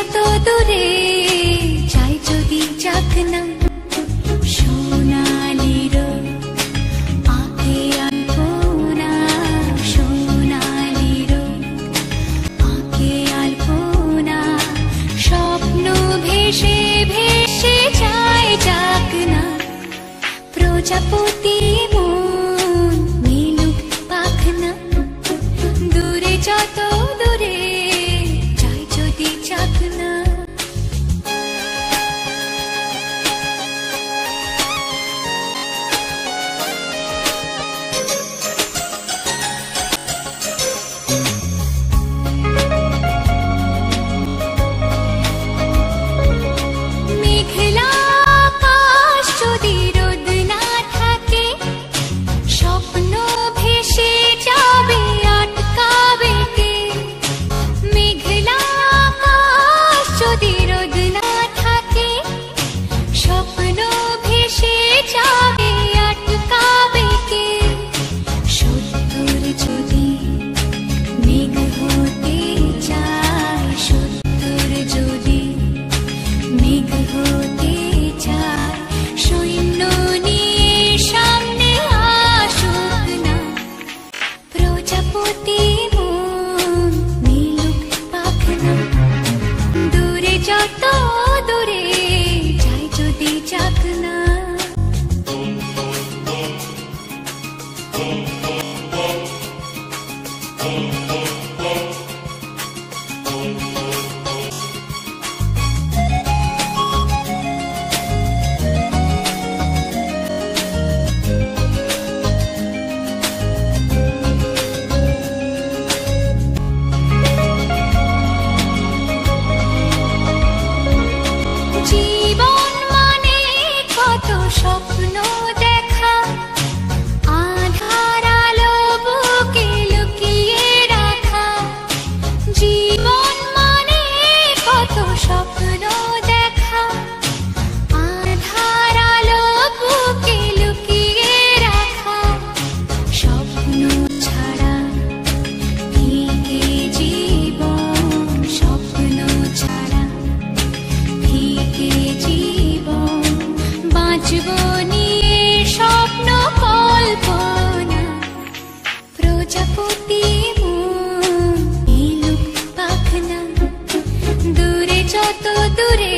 যত দূরে যাই যদি যাক না সোনালি রোদ আঁকে আলপনা, সোনালি রোদ আঁকে আলপনা, স্বপ্ন ভেসে ভেসে যায় যাক না প্রজাপতি মন মিলুক পাখনা, দূরে যত দূরে যাই যদি যাক না। মেঘলা আকাশ যদি রোদ না থাকে, স্বপ্ন ভেসে যাবে আটকাবে কে? মেঘলা আকাশ যদি রোদ না থাকে, স্বপ্ন ভেসে যাবে আটকাবে কে? সত্তর যদি মেঘ হতে চায়, সত্তর যদি মেঘ হতে চায়, সৈন্য নিয়ে সামনে আসুক না প্রজাপতি মন মিলুক পাখনা, দূরে যত দূরে যাই যদি যাক না। জীবন মানে কত স্বপ্ন দেখা, আধার আলো বুকে লুকিয়ে রাখা। জীবন মানে কত স্বপ্ন দেখা, আধার আলো বুকে লুকিয়ে রাখা। স্বপ্ন ছাড়া ফিকে জীবন, স্বপ্ন ছাড়া ফিকে জীবন। বাঁচব নিয়ে স্বপ্ন কল্পনা, প্রজাপতি মন মিলুক পাখনা, দূরে যত দূরে